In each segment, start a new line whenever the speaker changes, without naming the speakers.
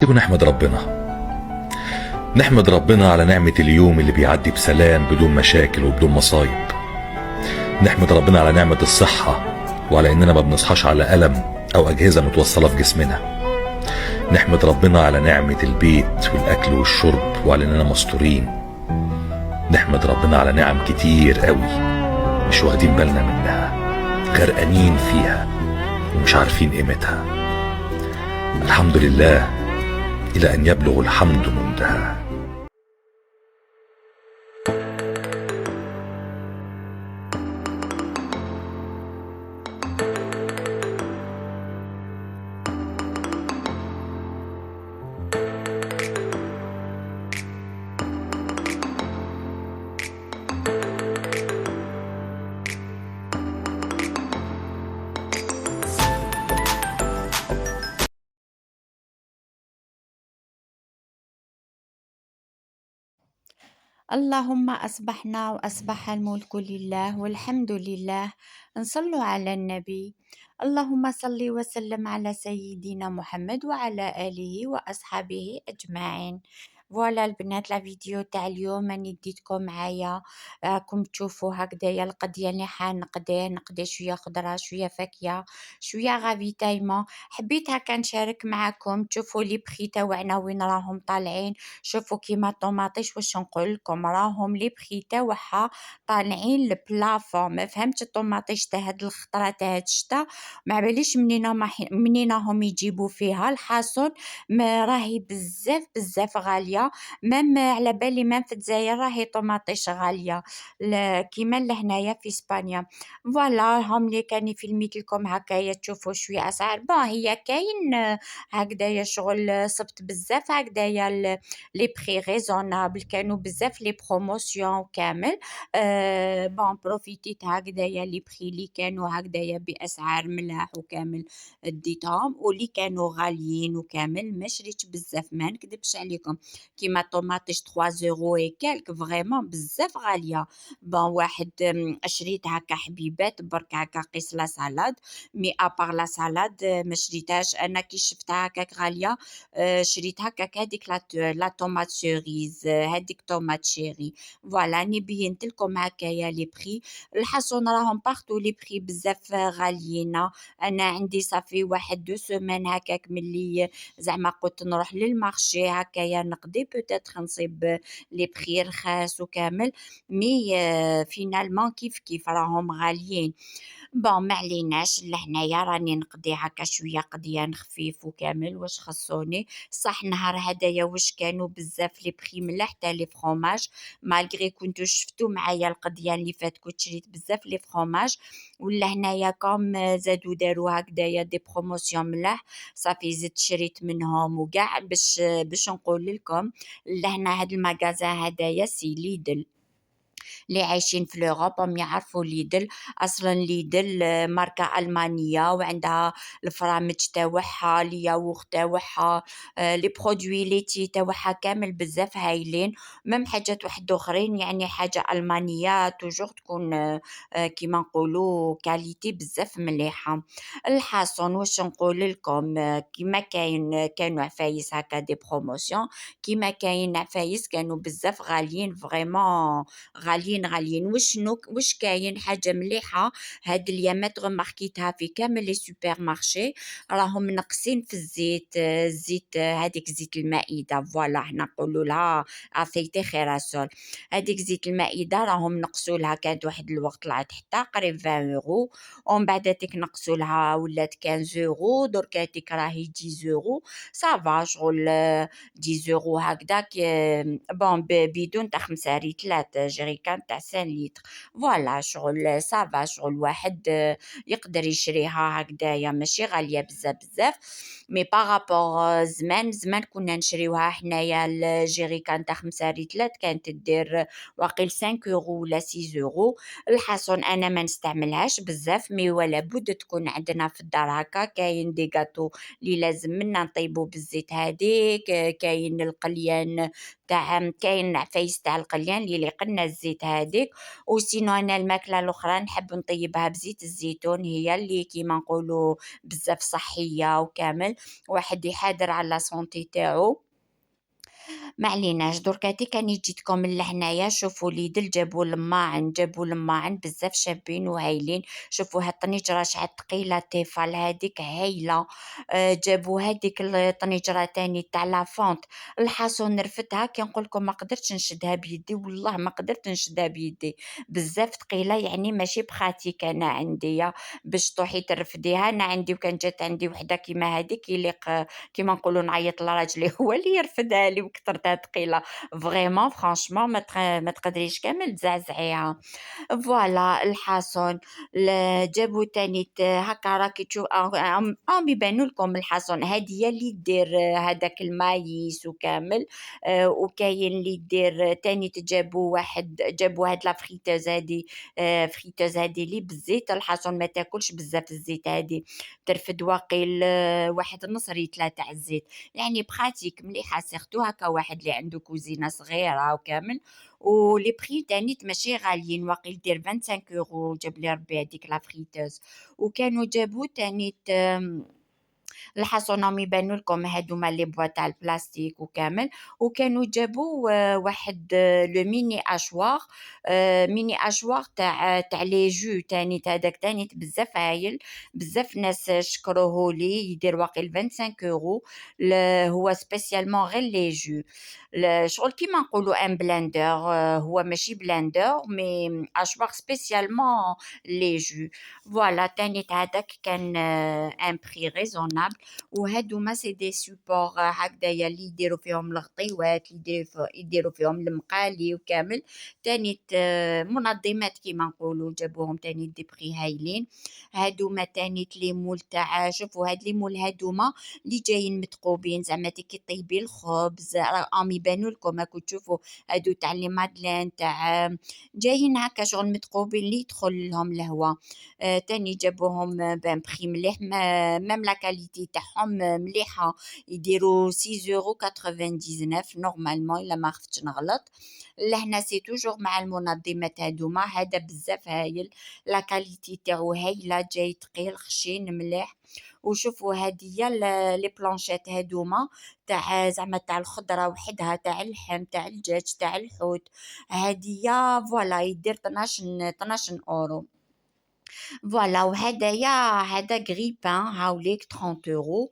تيجوا نحمد ربنا على نعمة اليوم اللي بيعدي بسلام بدون مشاكل وبدون مصايب. نحمد ربنا على نعمة الصحة وعلى إننا ما بنصحاش على ألم أو أجهزة متوصلة في جسمنا. نحمد ربنا على نعمة البيت والأكل والشرب وعلى إننا مستورين. نحمد ربنا على نعم كتير قوي مش واخدين بالنا منها، غرقانين فيها ومش عارفين قيمتها. الحمد لله إلى أن يبلغ الحمد منتهى.
اللهم أصبحنا وأصبح الملك لله والحمد لله. نصلوا على النبي. اللهم صل وسلم على سيدنا محمد وعلى آله وأصحابه أجمعين. فوالا البنات، لا فيديو تاع اليوم راني ديتكم معايا. راكم تشوفوا هكذايا القضيه اللي نقضي شويه خضره شويه فاكهه شويه غافيتايمون. حبيت هكا نشارك معاكم تشوفوا لي بخي تاوعنا وين راهم طالعين. شوفوا كيما الطوماطيش، واش نقول لكم، راهم لي بخي تاوعها طالعين البلافون. ما فهمتش الطوماطيش تاع هاد الخطره تاع هاد الشتا، ما باليش منين راهم يجيبوا فيها الحاصل. ما راهي بزاف بزاف غاليه. مام على بالي مام في الجزائر راهي طوماطيش غاليه كيما لهنايا في اسبانيا. فوالا هم اللي كاني فيلميت لكم هكايا تشوفوا شويه اسعار. هي كاين هكذايا شغل صبت بزاف هكذايا لي بري ريزونابل، كانوا بزاف لي بروموسيون كامل. بروفيتيت هكذايا لي بري اللي كانوا هكذايا باسعار ملاح وكامل ديتهم، واللي كانوا غاليين وكامل ما شريتش بزاف، ما نكذبش عليكم. كيما طوماطيش 3 يورو اي كالك فريمون بزاف غاليه. واحد شريت هكا حبيبات برك هكا قيس لا سالاد، مي ابار لا سالاد ما شريتهاش انا. كي شفتها هكاك غاليه شريت هكاك هذيك لا طوماط سيريز، هذيك طوماط شيري. فوالا ني بينت لكم هكايا لي بري. الحصون راهم بارتو لي بري بزاف غاليين. انا عندي صافي واحد دو سيمين هكاك ملي زعما قلت نروح للمارشي هكايا نقضي بوتيتر نصيب لي بخي رخاص وكامل، مي فينالمون كيف راهم غاليين. ما عليناش لهنايا راني نقضي هكا شويه قضيان خفيف وكامل واش خصوني. صح نهار هدايا واش كانوا بزاف لي بخي ملاح تاع لي فروماج، مالغري كنتو شفتوا معايا القضيه اللي فات كنت شريت بزاف لي فروماج. ولا هنايا كوم زادو داروا هكذايا دي بروموسيون ملاح، صافي زدت شريت منهم وكاع باش نقول لكم. لهنا هاد المغازا هدايا سي ليدل اللي عايشين في لوروب هم يعرفوا ليدل. اصلا ليدل ماركه المانيه وعندها الفرامج تاوعها الياوخ تاوعها لي برودوي ليتي تاوعها كامل بزاف هايلين. مم حاجات واحد اخرين يعني حاجه المانيه توجور تكون كيما نقولوا كاليتي بزاف مليحه. الحاصل واش نقول لكم، كيما كانوا عفايس هكا دي بروموسيون، كيما كاين عفايس كانوا بزاف غاليين فريمون غاليين. واش كاين حاجه مليحه هاد اليامات غماركيتها في كامل لي سوبر مارشي، راهم ناقصين في الزيت هذيك زيت المائده. فوالا حنا نقولوا لها افيتي خيراسول. هذيك زيت المائده راهم نقصوا لها، كانت واحد الوقت طلعت حتى قريب 20 يورو، ومن بعد تيك نقصوا لها ولات 15 يورو، دركا تيك راهي 10 يورو. صافا شغل 10 يورو هكذاك. بدون تاع 5 ريتلات جيريكان تاع 5 لتر. فوالا شغل صافا شغل واحد يقدر يشريها هكذايا ماشي غاليه بزاف بزاف. مي بارابور زمان كنا نشريوها حنايا الجيريكان تاع 5 ريتلات كانت دير واقيل 5 يورو ولا 6 يورو. الحصن انا ما نستعملهاش بزاف، مي ولا بد تكون عندنا في الدار هكا. كاين دي غاتو اللي لازم منا نطيبو بالزيت هذيك، كاين القليان تاع كاين عفايس تاع القليان اللي يقلنا الزيت هذيك. وسينو أنا الماكلة الأخرى نحب نطيبها بزيت الزيتون، هي اللي كيما نقولوا بزاف صحية وكامل، واحد يحاذر على سونتي تاعو. ما عليناش، دركا كان جيتكم من لهنايا شوفوا ليدل جابوا لماعن بزاف شابين وهايلين. شوفوا هاد الطنجرة شحال ثقيلة، تيفال هذيك هايلة. جابوا هذيك الطنجرة تاني تاع لافونت، الحاصو نرفتها كي نقول لكم ما قدرتش نشدها بيدي، والله ما قدرت نشدها بيدي، بزاف ثقيلة يعني ماشي بخاتيك انا عندي باش طوحي ترفديها. انا عندي وكان جات عندي وحده كيما هذيك يليق كيما نقولوا نعيط لراجلي هو اللي يرفدها لي وكثرتها ثقيله فريمون فرانشمون ما تقدريش كامل تزعزعيها. فوالا الحصن جابوا تاني هكا راكي تشوف يبانوا لكم الحصن، هذه هي اللي دير هذاك المايس وكامل. وكاين اللي دير تاني جابوا هاد لا فريتوز هذه، فريتوز هذه اللي بالزيت. الحصن ما تاكلش بزاف الزيت، هذه ترفد واقيل واحد نص ريتله تاع الزيت، يعني بخاتيك مليحه سيرتو هكا واحد اللي عنده كوزينه صغيره وكامل. ولي بري تانيت ماشي غاليين، واقيل دير 25 يورو جاب لي ربي هذيك لا فريتوز. وكانوا جابوا تانيت الحصونهم يبانوا لكم هادوما لي بوا تاع البلاستيك وكامل. وكانوا جابوا واحد لو ميني اشواغ، ميني اشواغ تاع لي جو تاني، هذاك تاني بزاف هايل، بزاف ناس شكروه لي، يدير واقيل 25 يورو. هو سبيسيالمون غير لي جو، شغل كيما نقولوا ان بلندر، هو ماشي بلندر مي اشواغ سبيسيالمون لي جو. فوالا تاني هذاك كان ان بري ريزونابل. وهادوما سي دي سوبور هكذايا اللي يديروا فيهم الغطيوات، اللي يديروا فيهم المقالي وكامل. تاني منظمات كيما نقولوا جابوهم تاني دي بري هايلين. هادوما تاني لي مول تاع، شوفوا هاد لي مول هادوما اللي جايين متقوبين زعما كي طيبي الخبز راهم يبانوا لكم هاكو تشوفوا هادو تاع لي مادلين تاع جايين هكا شغل متقوبين اللي يدخل لهم الهواء. تاني جابوهم بان بخي مليح، ميم لا كاليتي تاعهم مليحه، يديروا 6.99 نورمالمون الا ما خفتش نغلط. لهنا سي توجور مع المنظمات هادوما، هذا بزاف هايل، لا كاليتي تاعو هايله، جاي ثقيل خشين مليح. وشوفوا هادية لي بلانشيت هادوما تاع زعما تاع الخضره وحدها، تاع اللحم تاع الدجاج تاع الحوت، هادية فوالا يدير 12 اورو. فوالا وهدايا هذا غريبان هاوليك 30 يورو.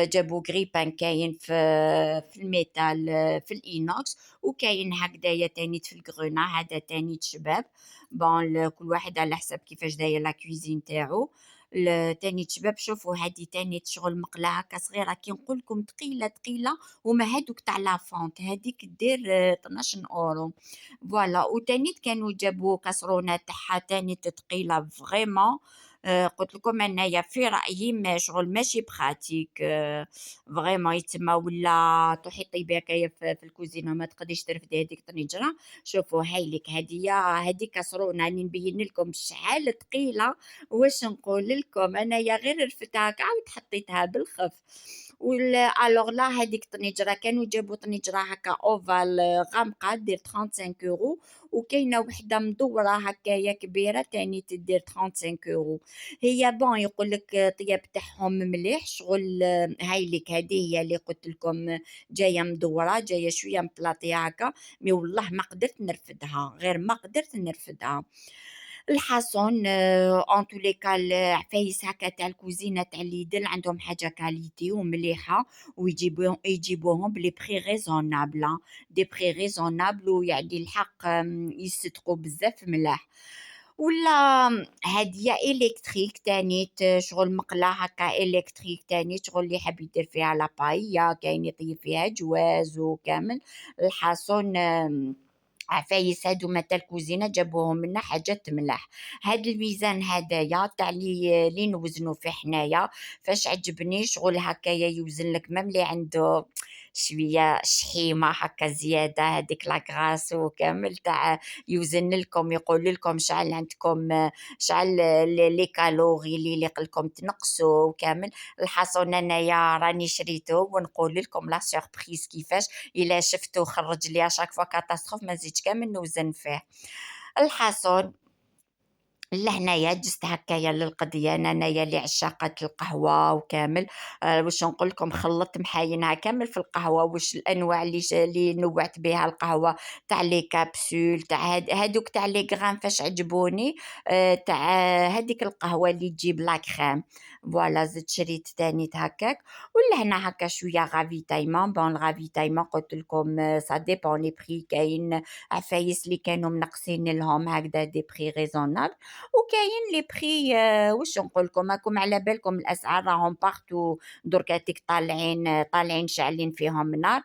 جابوا غريبان كاين في الميتال، في الإينوكس، وكاين هكذايا تاني في الغرونا، هذا تاني شباب. بون كل واحد على حسب كيفاش داير لا كويزين تاعو. تاني شباب شوفوا هذه تاني شغل مقله هكا صغيره كي نقول لكم ثقيله ثقيله، وما هذوك تاع لافونت هذيك دير 12 اورو. فوالا وتاني كانوا جابوا كاسرونه تاعها تاني ثقيله فريمون. قلت لكم انايا في رايي ما شغل ماشي بخاتيك، فريمون يتسمى ولا تروحي طيبي هكايا في الكوزينه ما تقدريش ترفدي هذيك الطنجره. شوفوا هايلك هذه كاسرونه راني نبين لكم شحال ثقيله، واش نقول لكم انايا غير رفتها هكا عاود حطيتها بالخف. ولا الوغ لا هذيك الطنجره كانوا جابوا طنجره هكا اوفال غامقه دير 35 يورو، وكاينه وحده مدوره هكايا كبيره تاني تدير 35 يورو. هي بون يقول لك طياب تاعهم مليح شغل. هاي لك هذه هي اللي قلت لكم جايه مدوره، جايه شويه مطلاطيه هكا، مي والله ما قدرت نرفدها، غير ما قدرت نرفدها. الحصن ان تو لي كال عفايس هكا تاع الكوزينه تاع ليدل عندهم حاجه كاليتي ومليحه، يجيبوهم بلي بري ريزونابل، دي بري ريزونابل، ويعني الحق يصدقوا بزاف ملاح. ولا هادية إلكتريك تاني شغل مقلة هكا إلكتريك تاني شغل اللي حاب يدير فيها لابايا، كاين يطيب فيها جواز وكامل. الحصن عفايس هادو تاع الكوزينه جابوهم لنا حاجات ملاح. هاد الميزان هدايا تاع لي نوزنو فيه حنايا، فاش عجبني شغل هكايا يوزن لك مام اللي عنده شويه شحيمه هكا زياده، هذيك لاكغاس وكامل تاع يوزن لكم، يقول لكم شحال عندكم، شحال لي كالوري اللي يليق لكم تنقصوا وكامل. الحصون انايا راني شريته ونقول لكم لا سوربريز كيفاش، الا شفتو خرج لي اشاك فوا كاتاستروف ما نزيدش كامل نوزن فيه. الحصون لهنايا جست هكايا للقضيه، انايا اللي عشاقة القهوه وكامل. واش نقول لكم، خلطت محاينها كامل في القهوه، واش الانواع اللي نوعت بها القهوه، تاع لي كابسول، تاع هادوك تاع لي غرام فاش عجبوني. تاع هذيك القهوه اللي تجيب لا كريم. فوالا زدت شريت تاني هكاك. ولهنا هكا شويه غافيتايمون. بون الغافيتايمون قلت لكم سا ديبون لي بري، كاين عفايس اللي كانوا منقصين لهم هكذا دي بري ريزونابل، وكاين لي بري واش نقول لكم، راكم على بالكم الاسعار راهم بارتو دركا تيك طالعين شاعلين فيهم النار.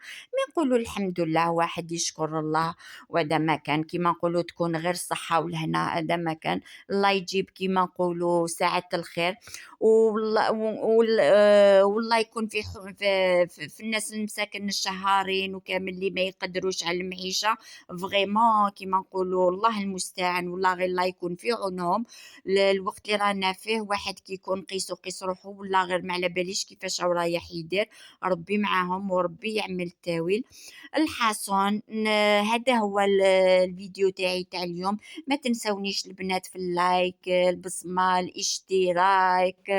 نقولوا الحمد لله، واحد يشكر الله. وهذا ما كان كيما نقولوا تكون غير الصحه والهنا، هذا ما كان. الله يجيب كيما نقولوا ساعة الخير. والله يكون في الناس المساكن الشهارين وكامل اللي ما يقدروش على المعيشه. فريمون كيما نقولوا الله المستعان، والله غير الله يكون في عونهم. الوقت اللي رانا فيه واحد كيكون قيس روحو، والله غير ما على باليش كيفاش رايح يدير. ربي معاهم وربي يعمل التاويل. الحسن هذا هو الفيديو تاعي تاع اليوم. ما تنسونيش البنات في اللايك، البصمه، الاشتراك.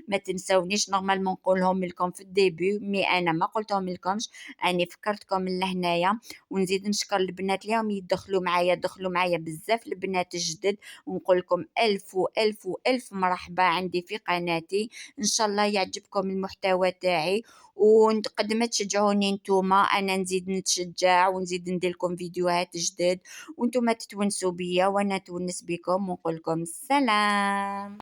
ما تنسونيش، نورمالمون نقولهم لكم في الديبي مي انا ما قلتهم لكمش، اني فكرتكم لهنايا. ونزيد نشكر البنات اليوم دخلوا معايا بزاف البنات الجدد. ونقول لكم الف والف والف مرحبا عندي في قناتي. ان شاء الله يعجبكم المحتوى تاعي، وقد ما تشجعوني نتوما انا نزيد نتشجع ونزيد ندير لكم فيديوهات جدد، وانتم تتونسوا بيا وانا تونس بكم. ونقول لكم السلام.